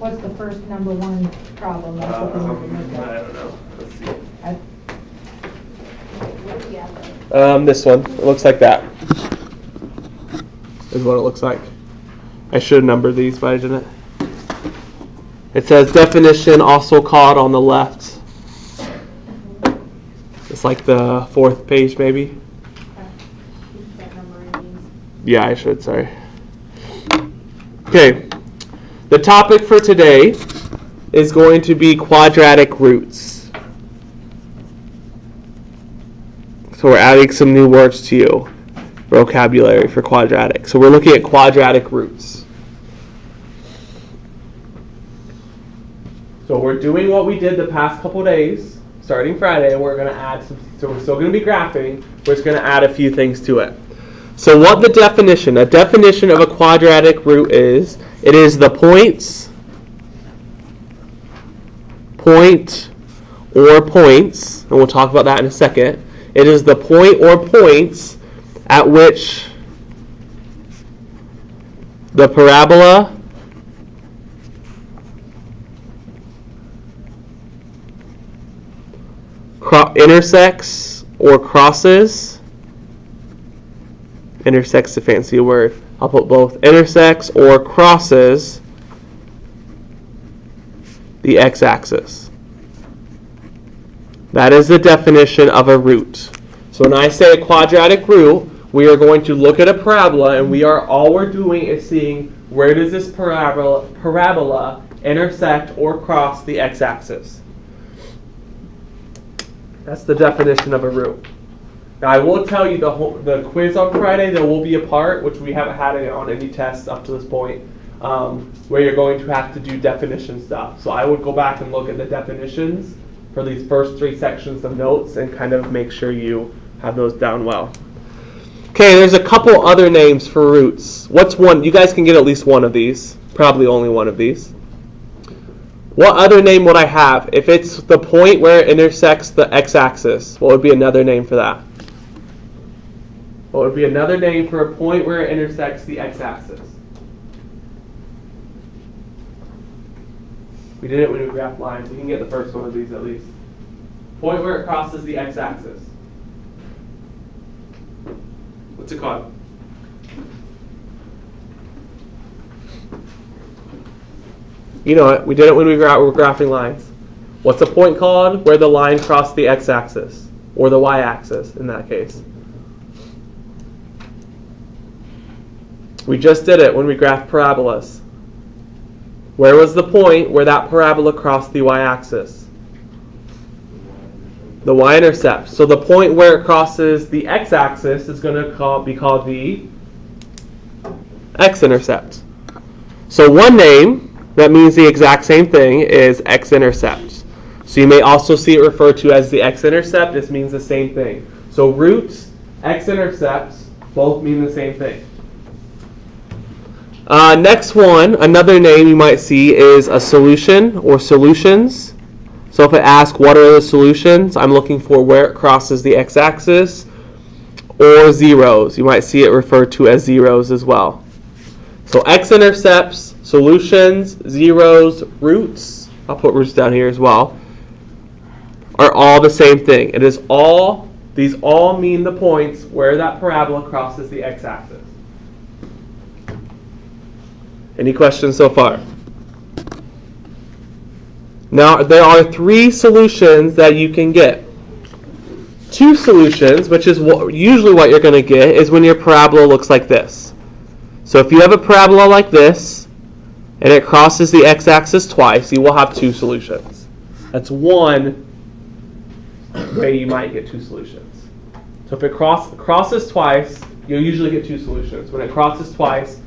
What's the first number one problem? That's what they want to look I at. don't know. Let's see. What do you have? This one. It looks like that. Is what it looks like. I should have numbered these, but I didn't. It says definition, also called on the left. It's like the fourth page, maybe. Yeah, I should. Sorry. Okay. The topic for today is going to be quadratic roots. So we're adding some new words to you. Vocabulary for quadratic. So we're looking at quadratic roots. So we're doing what we did the past couple days, starting Friday, and we're going to add some, so we're still going to be graphing, we're just going to add a few things to it. So what a definition of a quadratic root is, it is the point or points, and we'll talk about that in a second. It is the point or points at which the parabola intersects or crosses. Intersects a fancy word. I'll put both. Intersects or crosses the x-axis. That is the definition of a root. So when I say a quadratic root, we are going to look at a parabola, and all we're doing is seeing where does this parabola intersect or cross the x-axis. That's the definition of a root. Now I will tell you the quiz on Friday, there will be a part, which we haven't had it on any tests up to this point, where you're going to have to do definition stuff. So I would go back and look at the definitions for these first 3 sections of notes and kind of make sure you have those down well. Okay, there's a couple other names for roots. What's one? You guys can get at least one of these. Probably only one of these. What other name would I have? If it's the point where it intersects the x-axis, what would be another name for that? What would be another name for a point where it intersects the x-axis? We did it when we graphed lines. We can get the first one of these at least. Point where it crosses the x-axis. What's it called? You know it. We did it when we were graphing lines. What's a point called where the line crossed the x-axis? Or the y-axis in that case. We just did it when we graphed parabolas. Where was the point where that parabola crossed the y-axis? The y-intercept. So the point where it crosses the x-axis is going to be called the x-intercept. So one name that means the exact same thing is x-intercept. So you may also see it referred to as the x-intercept. This means the same thing. So roots, x-intercepts, both mean the same thing. Next one, another name you might see is a solution or solutions. So if it asks what are the solutions, I'm looking for where it crosses the x-axis, or zeros. You might see it referred to as zeros as well. So x-intercepts, solutions, zeros, roots, I'll put roots down here as well, are all the same thing. These all mean the points where that parabola crosses the x-axis. Any questions so far? Now, there are 3 solutions that you can get. 2 solutions, which is usually what you're going to get, is when your parabola looks like this. So if you have a parabola like this, and it crosses the x-axis twice, you will have 2 solutions. That's one way you might get 2 solutions. So if it crosses twice, you'll usually get 2 solutions. When it crosses twice,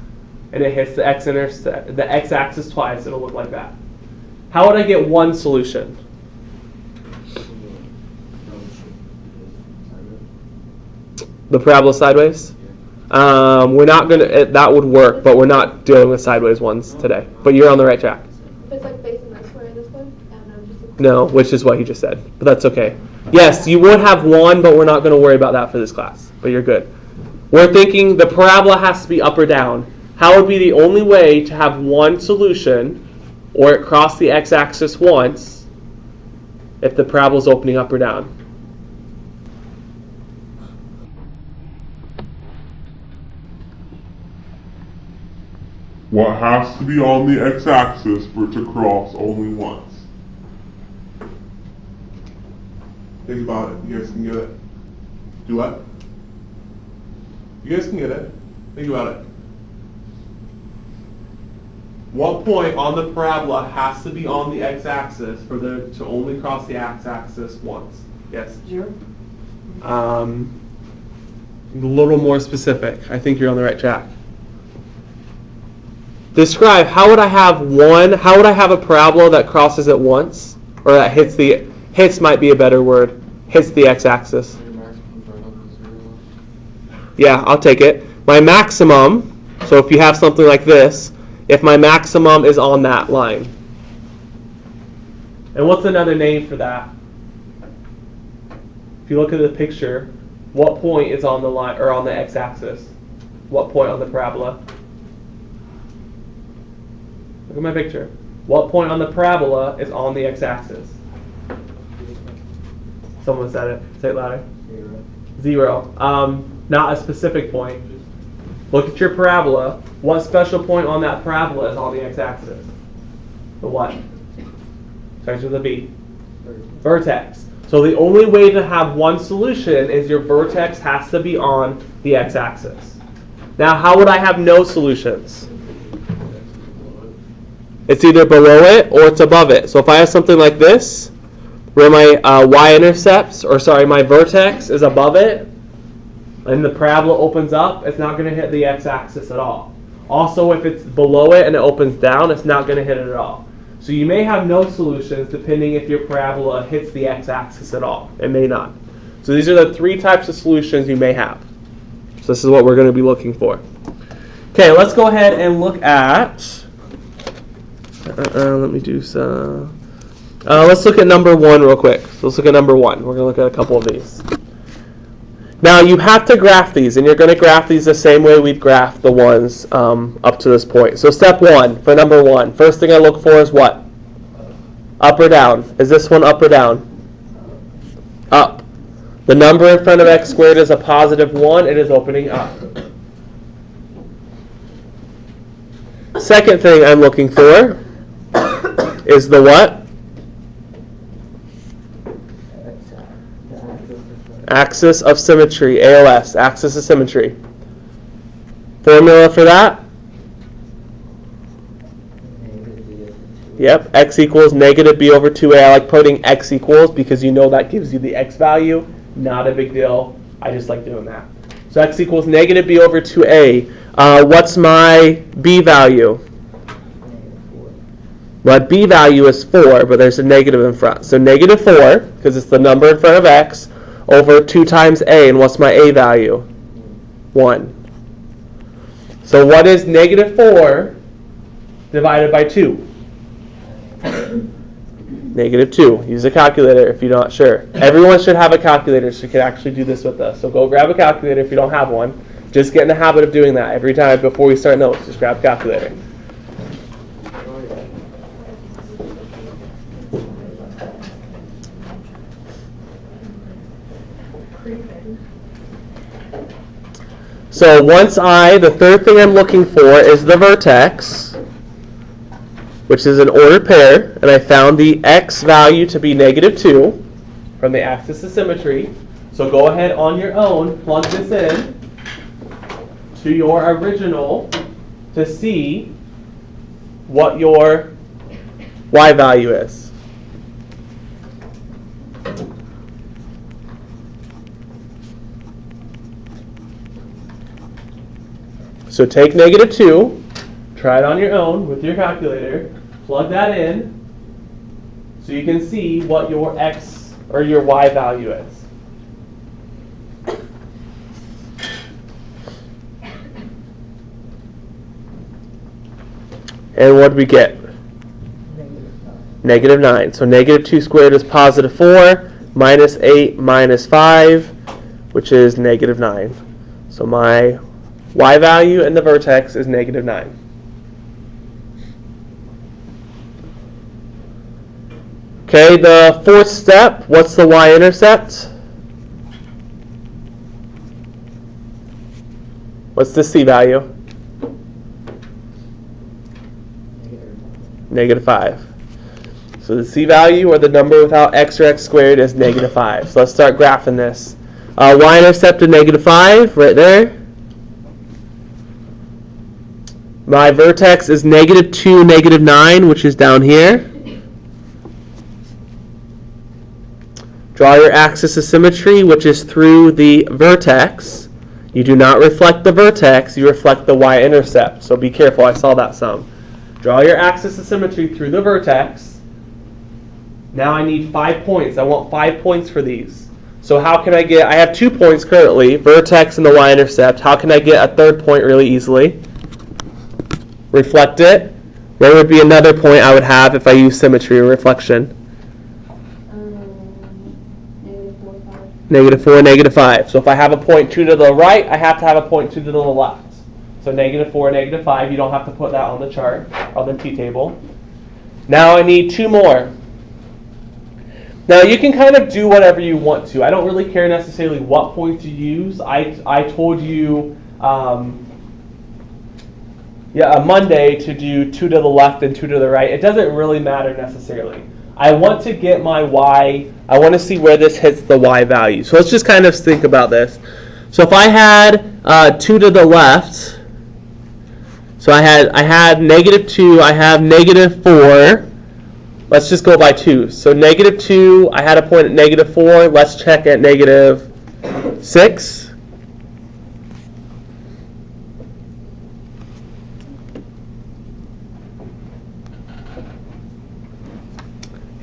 and it hits the x-axis twice, it'll look like that. How would I get one solution? The parabola sideways? We're not gonna. That would work, but we're not dealing with sideways ones today. But you're on the right track. If it's like facing this way or this way? No, which is what he just said. But that's okay. Yes, you would have one, but we're not going to worry about that for this class. But you're good. We're thinking the parabola has to be up or down. How would be the only way to have one solution or it crossed the x-axis once if the parabola is opening up or down. What has to be on the x-axis for it to cross only once? Think about it. You guys can get it. Do what? You guys can get it. Think about it. What point on the parabola has to be on the x-axis for the to only cross the x-axis once? Yes? 0. A little more specific. I think you're on the right track. Describe, how would I have a parabola that crosses it once? Or that hits might be a better word. Hits the x-axis. Yeah, I'll take it. My maximum, so if you have something like this, if my maximum is on that line. And what's another name for that? If you look at the picture, what point is on the line or on the x-axis? What point on the parabola? Look at my picture. What point on the parabola is on the x-axis? Someone said it. Say it louder. 0. Not a specific point. Look at your parabola. What special point on that parabola is on the x-axis? The what? Starts with a V. Vertex. So the only way to have one solution is your vertex has to be on the x-axis. Now, how would I have no solutions? It's either below it or it's above it. So if I have something like this, where my my vertex is above it, and the parabola opens up, it's not going to hit the x-axis at all. Also, if it's below it and it opens down, it's not going to hit it at all. So you may have no solutions depending if your parabola hits the x-axis at all. It may not. So these are the 3 types of solutions you may have. So this is what we're going to be looking for. Okay, let's go ahead and look at... let me do some... let's look at number 1 real quick. So let's look at number 1. We're going to look at a couple of these. Now you have to graph these, and you're going to graph these the same way we'd graph the ones up to this point. So step 1, for number 1, first thing I look for is what? Up or down? Is this one up or down? Up. The number in front of x squared is a positive 1. It is opening up. Second thing I'm looking for is the what? Axis of symmetry, AOS, axis of symmetry. Formula for that? Yep, x equals negative b over 2a. I like putting x equals because you know that gives you the x value. Not a big deal. I just like doing that. So x equals negative b over 2a. What's my b value? Well, b value is 4, but there's a negative in front. So negative 4, because it's the number in front of x, over 2 times a, and what's my a value? 1. So what is negative 4 divided by 2? Negative 2. Use a calculator if you're not sure. Everyone should have a calculator so you can actually do this with us. So go grab a calculator if you don't have one. Just get in the habit of doing that every time before we start notes. Just grab a calculator. So the third thing I'm looking for is the vertex, which is an ordered pair, and I found the x value to be negative 2 from the axis of symmetry. So go ahead on your own, plug this in to your original to see what your y value is. So take negative 2, try it on your own with your calculator, plug that in so you can see what your x or your y value is. And what do we get? Negative 9. So negative 2 squared is positive 4, minus 8 minus 5, which is negative 9. So my y value in the vertex is negative 9. Okay, the fourth step, what's the y-intercept? What's the c value? -5. So the c value, or the number without x or x squared, is -5. So let's start graphing this. Y-intercept of -5, right there. My vertex is -2, -9, which is down here. Draw your axis of symmetry, which is through the vertex. You do not reflect the vertex, you reflect the y-intercept. So be careful, I saw that some. Draw your axis of symmetry through the vertex. Now I need 5 points. I want 5 points for these. So how can I get, I have 2 points currently, vertex and the y-intercept. How can I get a third point really easily? Reflect it. Where would be another point I would have if I use symmetry or reflection? -4, -5. So if I have a point 2 to the right, I have to have a point 2 to the left. So -4, -5, you don't have to put that on the chart, on the t-table. Now I need 2 more. Now you can kind of do whatever you want to. I don't really care necessarily what points you use. I told you Monday to do 2 to the left and 2 to the right. It doesn't really matter necessarily. I want to get my y, I want to see where this hits the y value. So let's just kind of think about this. So if I had 2 to the left, so I had -2, I have -4. Let's just go by 2. So -2, I had a point at -4. Let's check at -6.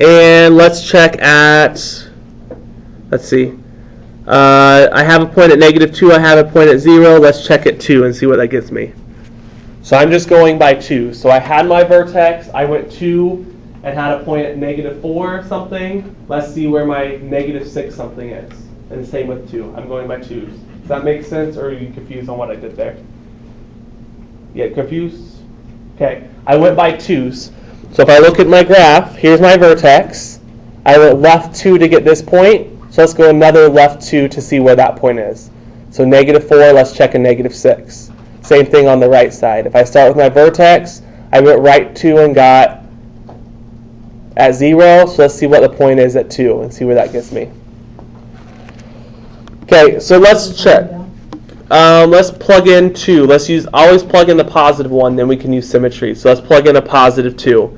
And let's check at, let's see. I have a point at -2. I have a point at 0. Let's check at 2 and see what that gives me. So I'm just going by 2. So I had my vertex. I went 2 and had a point at -4 something. Let's see where my -6 something is. And same with 2. I'm going by 2s. Does that make sense, or are you confused on what I did there? Get confused? Okay. I went by 2s. So if I look at my graph, here's my vertex. I went left 2 to get this point. So let's go another left 2 to see where that point is. So -4, let's check a -6. Same thing on the right side. If I start with my vertex, I went right 2 and got at 0. So let's see what the point is at 2 and see where that gets me. Okay, so let's check. Let's plug in 2. Always plug in the positive one, then we can use symmetry. So let's plug in a positive 2.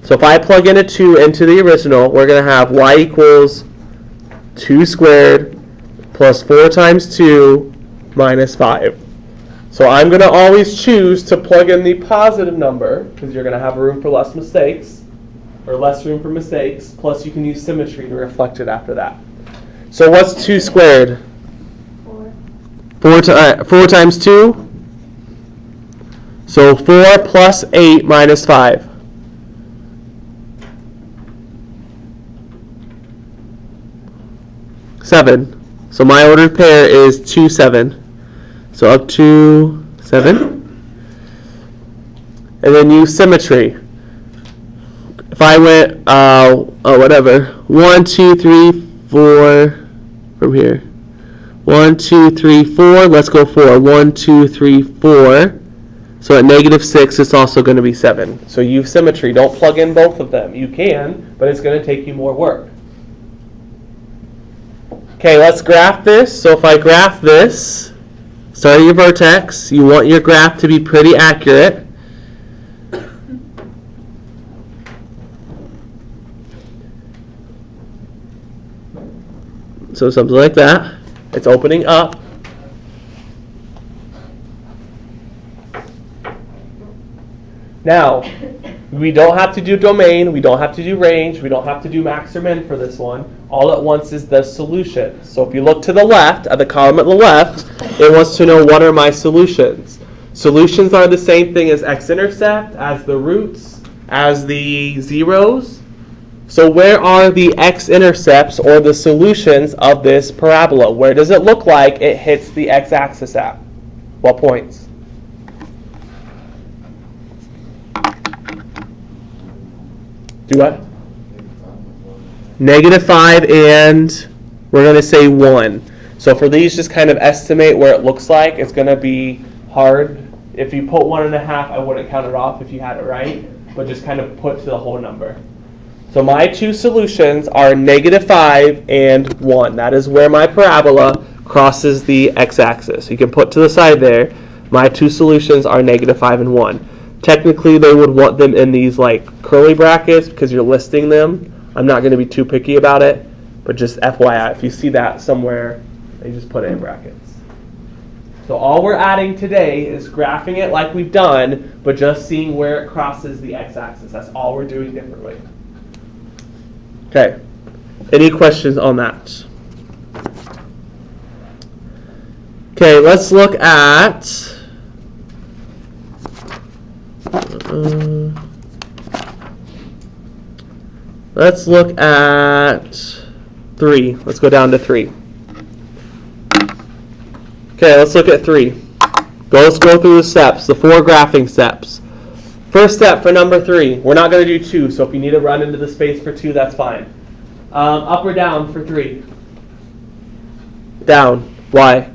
So if I plug in a 2 into the original, we're going to have y equals 2 squared plus 4 times 2 minus 5. So I'm going to always choose to plug in the positive number, because you're going to have room for less mistakes, or less room for mistakes, plus you can use symmetry to reflect it after that. So what's 2 squared? 4 times 2? So 4 plus 8 minus 5. 7. So my ordered pair is 2, 7. So up to 7. And then use symmetry. If I went, 1, 2, 3, 4, from here. 1, 2, 3, 4. Let's go 4. 1, 2, 3, 4. So at -6, it's also going to be 7. So use symmetry. Don't plug in both of them. You can, but it's going to take you more work. Okay, let's graph this. So if I graph this, start at your vertex. You want your graph to be pretty accurate. So something like that. It's opening up. Now, we don't have to do domain, we don't have to do range, we don't have to do max or min for this one. All it wants is the solution. So if you look to the left, at the column at the left, it wants to know what are my solutions. Solutions are the same thing as x-intercept, as the roots, as the zeros. So where are the x-intercepts or the solutions of this parabola? Where does it look like it hits the x-axis at? What points? Do what? -5, and we're going to say 1. So for these, just kind of estimate where it looks like. It's going to be hard. If you put 1.5, I wouldn't count it off if you had it right, but just kind of put to the whole number. So my two solutions are -5 and 1. That is where my parabola crosses the x-axis. You can put to the side there, my two solutions are -5 and 1. Technically, they would want them in these like curly brackets because you're listing them. I'm not going to be too picky about it, but just FYI, if you see that somewhere, you just put it in brackets. So all we're adding today is graphing it like we've done, but just seeing where it crosses the x-axis. That's all we're doing differently. Okay. Any questions on that? Okay, let's look at let's look at 3. Let's go down to 3. Okay, let's look at 3. Let's go through the steps, the 4 graphing steps. First step for number 3. We're not going to do 2, so if you need to run into the space for 2, that's fine. Up or down for 3? Down. Why?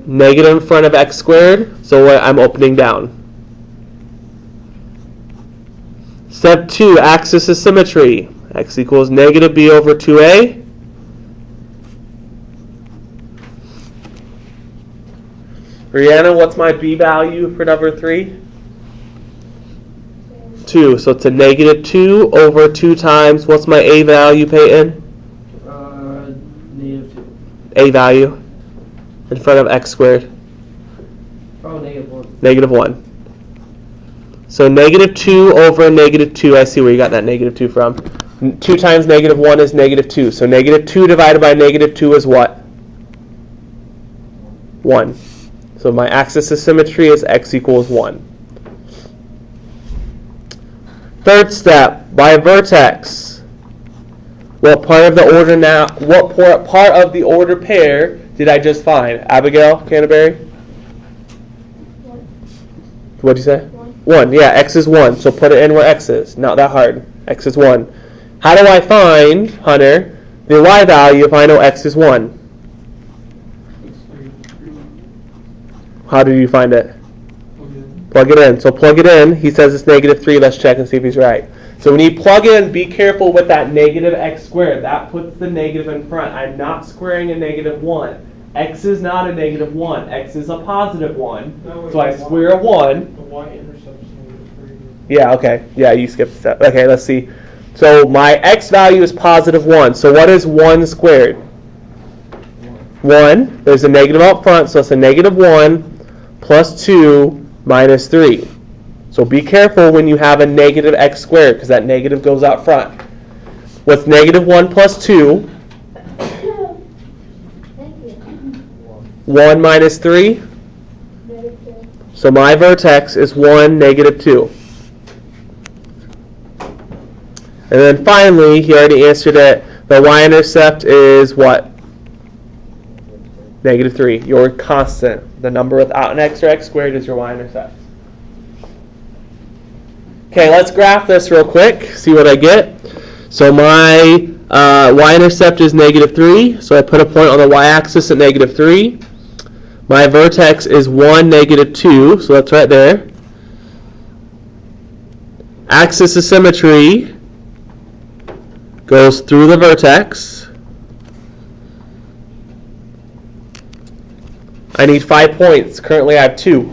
Negative in front of x squared, so I'm opening down. Step 2, axis of symmetry. X equals -b over 2a. Brianna, what's my b value for number 3? 2. So it's a -2 over 2 times, what's my a value, Peyton? -2. A value in front of x squared. Oh, -1. -1. So -2 over -2, I see where you got that -2 from. 2 times -1 is -2. So -2 divided by -2 is what? 1. So my axis of symmetry is x equals 1. Third step, by a vertex. What part of the order now? What part of the order pair did I just find? Abigail Canterbury? What'd you say? 1. Yeah, x is 1. So put it in where x is. Not that hard. X is 1. How do I find, Hunter, the y value if I know x is 1? How do you find it? Plug it in. So plug it in. He says it's -3. Let's check and see if he's right. So when you plug in, be careful with that -x squared. That puts the negative in front. I'm not squaring a -1. X is not a -1. X is a +1. So I square a 1. The y-intercept is -3. Yeah, okay. Yeah, you skipped a step. Okay, let's see. So my x value is +1. So what is 1 squared? 1. There's a negative out front, so it's a -1 plus 2 minus 3. So be careful when you have a -x squared, because that negative goes out front. What's -1 plus 2? 1 minus 3? So my vertex is 1, -2. And then finally, he already answered it, the y-intercept is what? -3. Your constant. The number without an x or x squared is your y-intercept. Okay, let's graph this real quick, see what I get. So my y-intercept is -3, so I put a point on the y-axis at -3. My vertex is 1, -2, so that's right there. Axis of symmetry goes through the vertex. I need 5 points. Currently I have 2.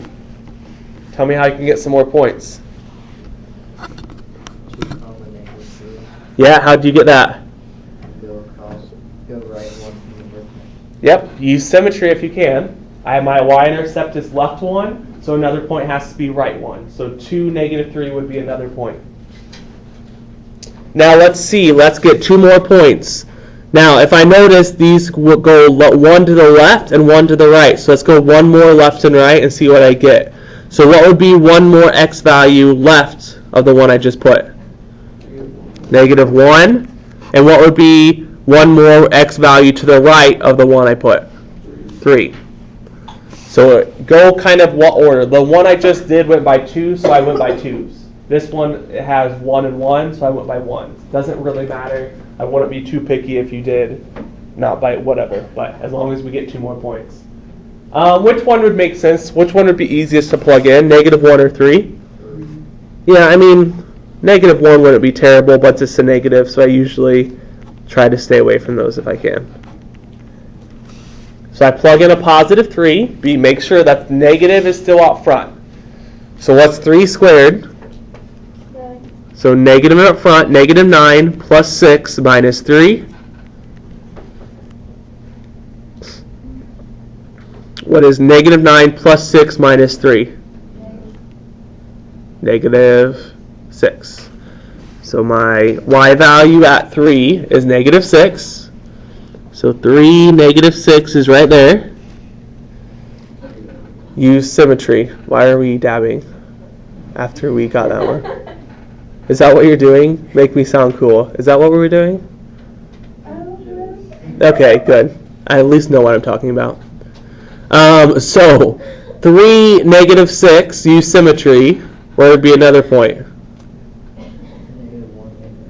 Tell me how I can get some more points. Yeah, how do you get that? Go across, go right one from the vertex. Yep, use symmetry if you can. I have my y-intercept is left 1, so another point has to be right 1. So 2, -3 would be another point. Now let's see, let's get 2 more points. Now if I notice these will go 1 to the left and 1 to the right. So let's go 1 more left and right and see what I get. So what would be 1 more x value left of the one I just put? -1. And what would be 1 more x value to the right of the one I put? 3. So go kind of what order? The one I just did went by 2, so I went by 2s. This one has 1 and 1, so I went by 1. Doesn't really matter. I wouldn't be too picky if you did not by whatever, but as long as we get 2 more points. Which one would make sense? Which one would be easiest to plug in? -1 or 3? Yeah, I mean, -1 wouldn't be terrible, but it's just a negative, so I usually try to stay away from those if I can. So I plug in a +3. Make sure that negative is still out front. So what's 3 squared? 9. So negative up front, -9 plus 6 minus 3. What is -9 plus 6 minus 3? -6. So my y value at 3 is -6. So 3, -6 is right there. Use symmetry. Why are we dabbing after we got that one? Is that what you're doing? Make me sound cool. Is that what we were doing? Okay, good. I at least know what I'm talking about. So 3, -6, use symmetry. Where would be another point?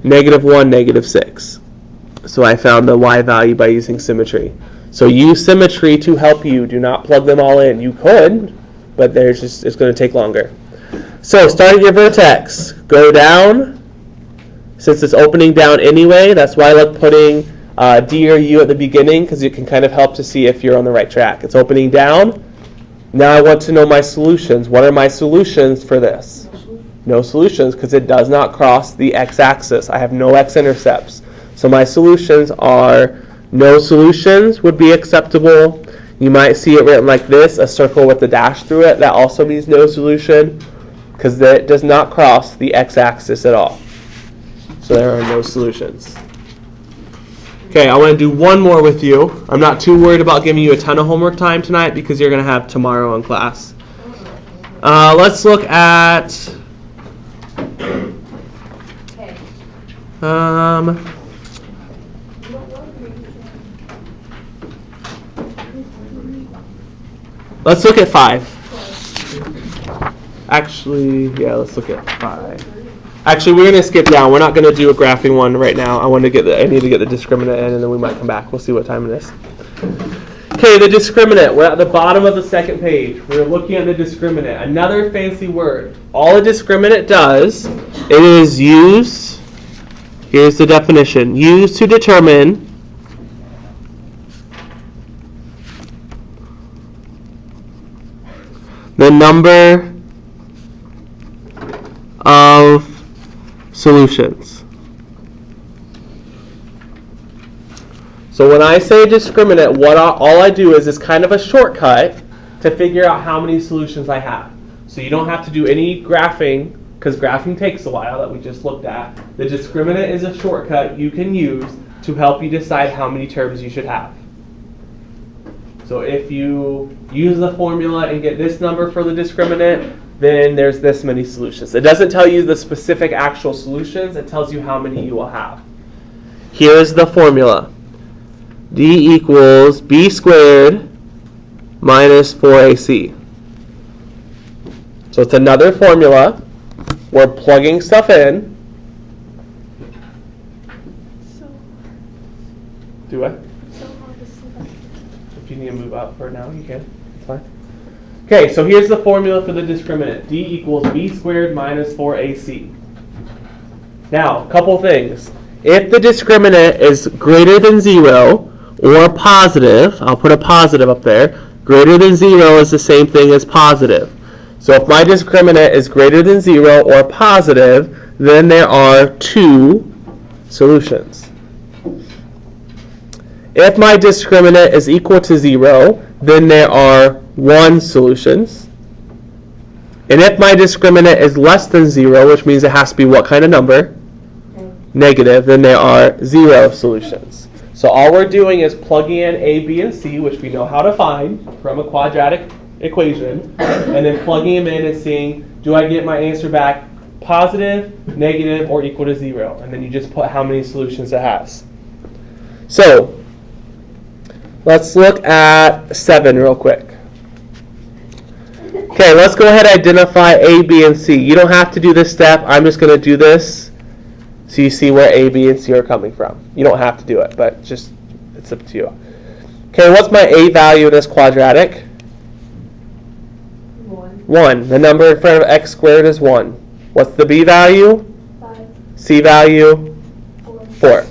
-1, -6. So I found the y value by using symmetry. So use symmetry to help you. Do not plug them all in. You could, but it's going to take longer. So start at your vertex. Go down. Since it's opening down anyway, that's why I like putting D or U at the beginning, because it can kind of help to see if you're on the right track. It's opening down. Now I want to know my solutions. What are my solutions for this? No solutions, because it does not cross the x-axis. I have no x-intercepts. So my solutions are no solutions would be acceptable. You might see it written like this, a circle with a dash through it. That also means no solution, because it does not cross the x-axis at all. So there are no solutions. Okay, I want to do one more with you. I'm not too worried about giving you a ton of homework time tonight because you're going to have tomorrow in class. Let's look at let's look at 5. Actually, yeah, let's look at 5. Actually, we're going to skip down. We're not going to do a graphing one right now. I need to get the discriminant in, and then we might come back. We'll see what time it is. Okay, the discriminant. We're at the bottom of the second page. We're looking at the discriminant. Another fancy word. All a discriminant does, it is used, here's the definition, used to determine the number of solutions. So when I say discriminant, all I do is kind of a shortcut to figure out how many solutions I have. So you don't have to do any graphing, because graphing takes a while that we just looked at. The discriminant is a shortcut you can use to help you decide how many terms you should have. So if you use the formula and get this number for the discriminant, then there's this many solutions. It doesn't tell you the specific actual solutions, it tells you how many you will have. Here is the formula. D equals b squared minus 4ac. So it's another formula. We're plugging stuff in. Do what? If you need to move up for now, you can. It's fine. Okay, so here's the formula for the discriminant. D equals b squared minus 4ac. Now, a couple things. If the discriminant is greater than 0 or positive, I'll put a positive up there. Greater than 0 is the same thing as positive. So if my discriminant is greater than 0 or positive, then there are 2 solutions. If my discriminant is equal to 0, then there are 1 solutions. And if my discriminant is less than 0, which means it has to be what kind of number? Negative, then there are 0 solutions. So all we're doing is plugging in A, B, and C, which we know how to find from a quadratic equation, and then plugging them in and seeing, do I get my answer back positive, negative, or equal to 0? And then you just put how many solutions it has. So let's look at 7 real quick. Okay, let's go ahead and identify A, B, and C. You don't have to do this step. I'm just going to do this so you see where A, B, and C are coming from. You don't have to do it, but just it's up to you. Okay, what's my A value in this quadratic? 1. The number in front of x squared is 1. What's the B value? 5. C value? 4. 4.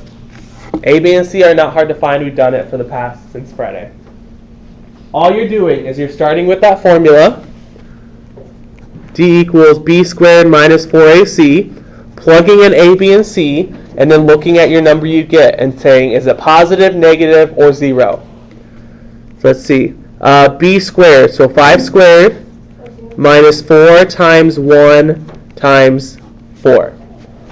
A, B, and C are not hard to find. We've done it for the past since Friday. All you're doing is you're starting with that formula. D equals B squared minus 4AC. Plugging in A, B, and C, and then looking at your number you get and saying, is it positive, negative, or 0? So let's see. B squared, so 5 squared minus 4 times 1 times 4.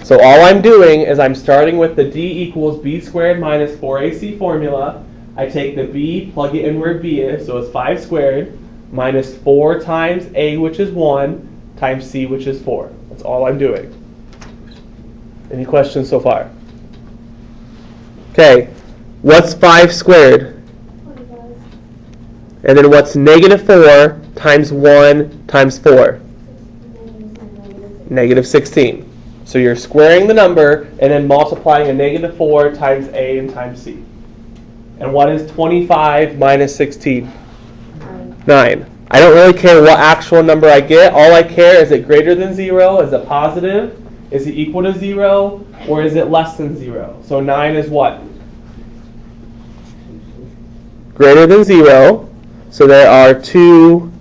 So all I'm doing is I'm starting with the D equals B squared minus 4AC formula. I take the B, plug it in where B is, so it's 5 squared minus 4 times A, which is 1, times C, which is 4. That's all I'm doing. Any questions so far? Okay, what's 5 squared? 25. And then what's negative 4 times 1 times 4? Negative 16. So you're squaring the number and then multiplying a negative 4 times A and times C. And what is 25 minus 16? 9. I don't really care what actual number I get. All I care is it greater than 0? Is it positive? Is it equal to 0? Or is it less than 0? So 9 is what? Greater than 0. So there are 2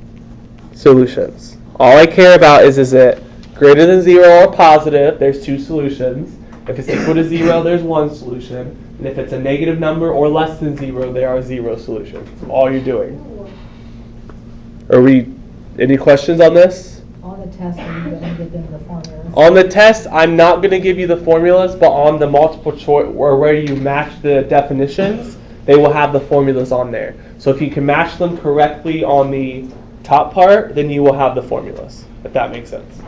solutions. All I care about is it greater than 0 or positive? There's 2 solutions. If it's equal to 0, there's 1 solution. And if it's a negative number or less than 0, there are 0 solutions. That's all you're doing. Any questions on this? On the test, I'm going to give them the formulas. On the test, I'm not going to give you the formulas, but on the multiple choice, or where you match the definitions, they will have the formulas on there. So if you can match them correctly on the top part, then you will have the formulas, if that makes sense.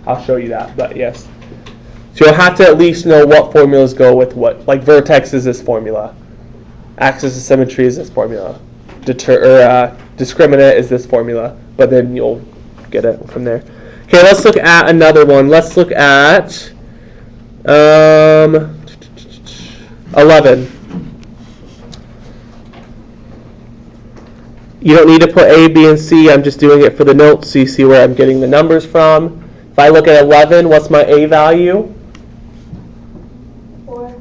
I'll show you that, but yes. So you'll have to at least know what formulas go with what. Like vertex is this formula. Axis of symmetry is this formula. Discriminant is this formula. But then you'll get it from there. Okay, let's look at another one. Let's look at 11. You don't need to put A, B, and C. I'm just doing it for the notes so you see where I'm getting the numbers from. If I look at 11, what's my A value? 4.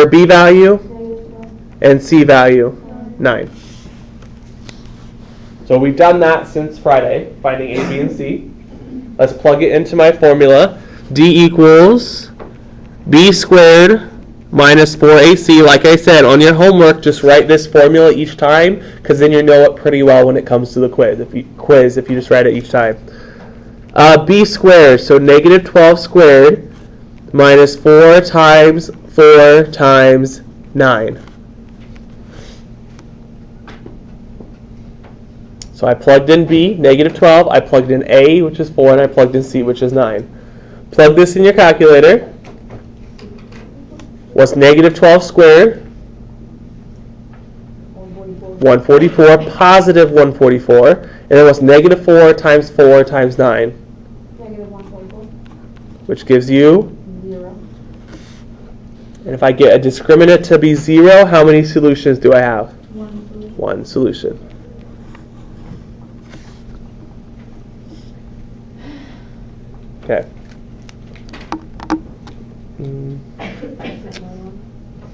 B value? Negative 12. And C value? 9. So we've done that since Friday, finding A, B, and C. Let's plug it into my formula. D equals B squared minus 4AC. Like I said, on your homework, just write this formula each time, because then you know it pretty well when it comes to the quiz. If you just write it each time. B squared, so negative 12 squared minus 4 times 9. So I plugged in B, negative 12. I plugged in A, which is 4, and I plugged in C, which is 9. Plug this in your calculator. What's negative 12 squared? 144. Positive 144. And then what's negative 4 times 9? Negative 144. Which gives you? 0. And if I get a discriminant to be 0, how many solutions do I have? 1 solution. 1 solution. Okay.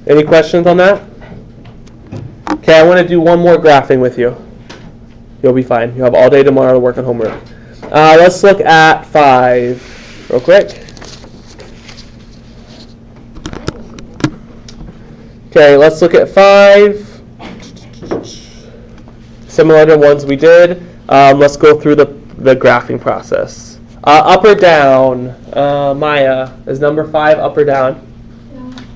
Any questions on that? Okay, I want to do one more graphing with you. You'll be fine. You have all day tomorrow to work on homework. Let's look at 5 real quick. Okay, let's look at 5. Similar to ones we did. Let's go through the graphing process. Up or down? Maya, is number 5 up or down?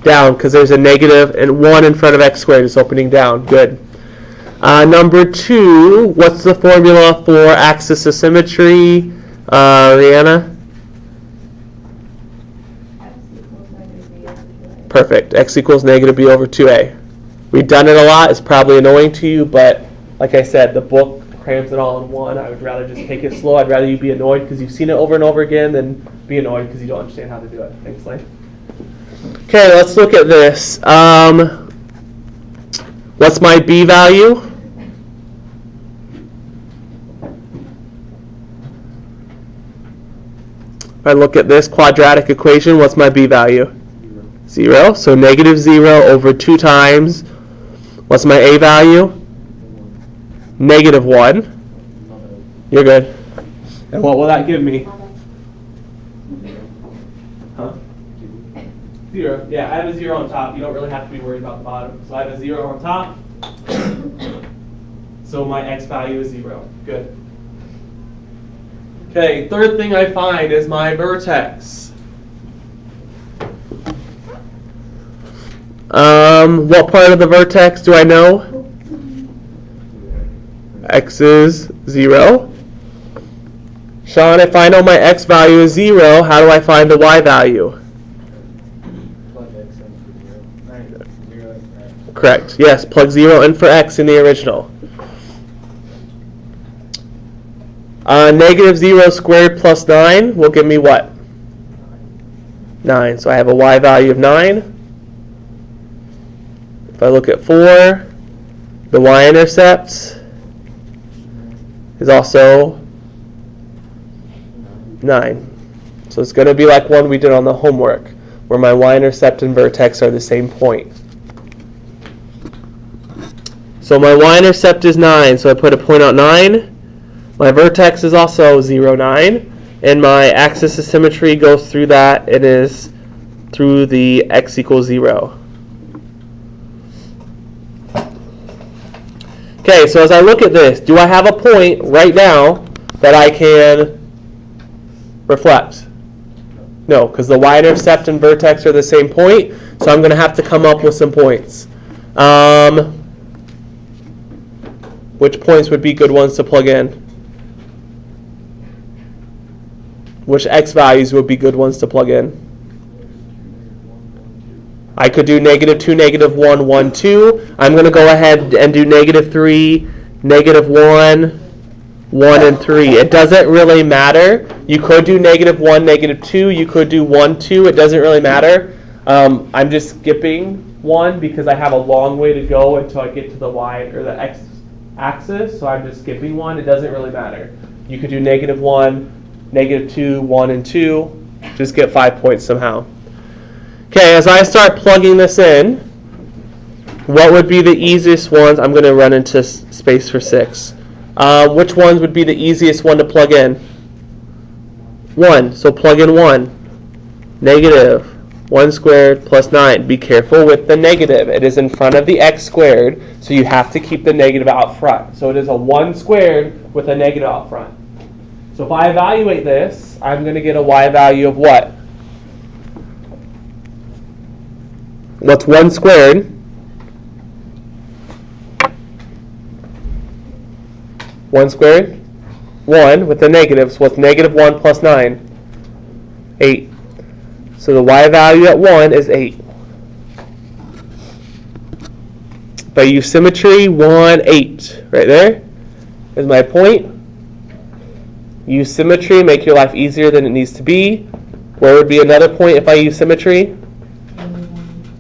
Down, because there's a negative and 1 in front of x squared. It's opening down. Good. Number 2, what's the formula for axis of symmetry? Rihanna? Perfect. X equals negative b over 2a. We've done it a lot. It's probably annoying to you, but like I said, the book crams it all in one. I would rather just take it slow. I'd rather you be annoyed because you've seen it over and over again than be annoyed because you don't understand how to do it. Thanks, Lane. Okay, let's look at this. What's my b value? If I look at this quadratic equation, what's my b value? 0. So negative 0 over 2 times. What's my a value? Negative 1. You're good. And what will that give me? Huh? 0. Yeah, I have a 0 on top. You don't really have to be worried about the bottom. So I have a 0 on top. So my x value is 0. Good. Okay, third thing I find is my vertex. What part of the vertex do I know? X is 0. Sean, if I know my x value is 0, how do I find the y value? Plug X in for 0. 0 in for X. Correct. Yes, plug 0 in for x in the original. Negative 0 squared plus 9 will give me what? 9. So I have a y value of 9. If I look at 4, the y-intercept is also 9. So it's going to be like one we did on the homework, where my y-intercept and vertex are the same point. So my y-intercept is 9, so I put a point out 9. My vertex is also 0, 9. And my axis of symmetry goes through that. It is through the x equals 0. Okay, so as I look at this, do I have a point right now that I can reflect? No, because the y-intercept and vertex are the same point, so I'm going to have to come up with some points. Which points would be good ones to plug in? Which x values would be good ones to plug in? I could do negative 2, negative 1, 1, 2. I'm going to go ahead and do negative 3, negative 1, 1, and 3. It doesn't really matter. You could do negative 1, negative 2. You could do 1, 2. It doesn't really matter. I'm just skipping 1 because I have a long way to go until I get to the y or the x axis. So I'm just skipping 1. It doesn't really matter. You could do negative 1, negative 2, 1, and 2. Just get 5 points somehow. Okay, as I start plugging this in, what would be the easiest ones? I'm going to run into space for 6. Which ones would be the easiest one to plug in? 1. So plug in 1. Negative 1 squared plus 9. Be careful with the negative. It is in front of the x squared, so you have to keep the negative out front. So it is a 1 squared with a negative out front. So if I evaluate this, I'm going to get a y value of what? What's 1 squared? One squared? 1 with the negative. So what's negative 1 plus 9? 8. So the y value at 1 is 8. By use symmetry, 1, 8. Right there is my point. Use symmetry, make your life easier than it needs to be. Where would be another point if I use symmetry?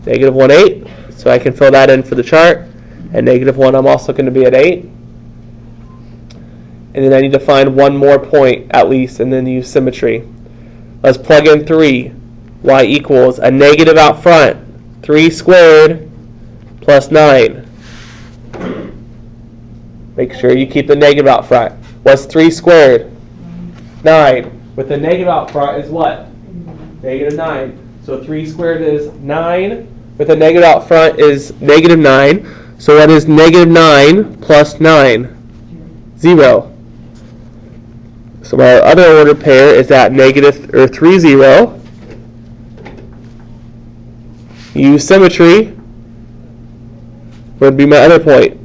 Negative 1, 8. So I can fill that in for the chart. And negative 1, I'm also going to be at 8. And then I need to find one more point at least, and then use symmetry. Let's plug in 3. Y equals a negative out front. 3 squared plus 9. Make sure you keep the negative out front. What's 3 squared? 9. With the negative out front is what? Negative 9. So 3 squared is 9. With a negative out front is negative 9. So what is negative 9 plus 9? 0. So my other ordered pair is at negative 3, 0. Use symmetry. What would be my other point?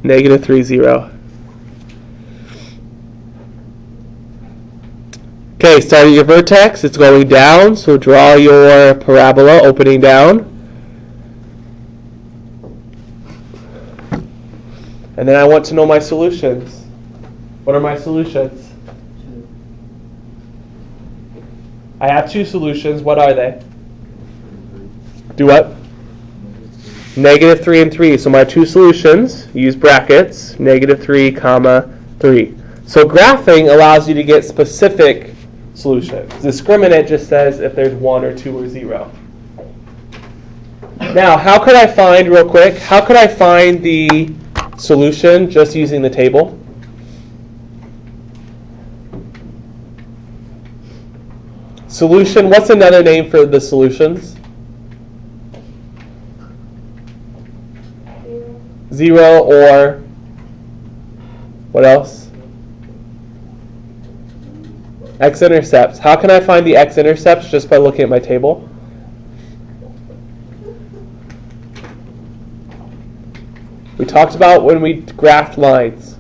Negative 3, 0. Okay, starting your vertex, it's going down, so draw your parabola opening down. And then I want to know my solutions. What are my solutions? I have two solutions. What are they? Do what? Negative 3 and 3. So my two solutions, use brackets, negative 3, comma, 3. So graphing allows you to get specific solutions. Discriminant just says if there's 1 or 2 or 0. Now, how could I find, real quick, how could I find the solution just using the table? Solution, what's another name for the solutions? 0 or what else? X-intercepts. How can I find the x-intercepts just by looking at my table? We talked about when we graphed lines.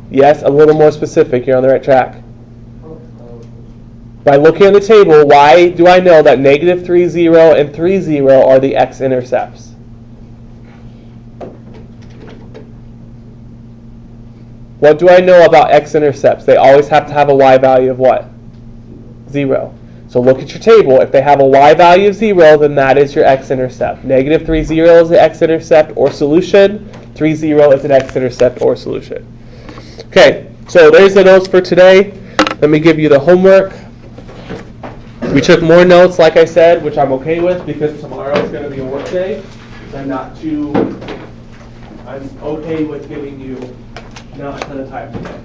Yes, a little more specific. You're on the right track. By looking at the table, why do I know that negative 3, 0 and 3, 0 are the x-intercepts? What do I know about x-intercepts? They always have to have a y value of what? 0. So look at your table. If they have a y value of 0, then that is your x-intercept. Negative 3, 0 is the x-intercept or solution. 3, 0 is an x-intercept or solution. Okay, so there's the notes for today. Let me give you the homework. We took more notes, like I said, which I'm okay with because tomorrow is going to be a work day. I'm okay with giving you not a ton of time today.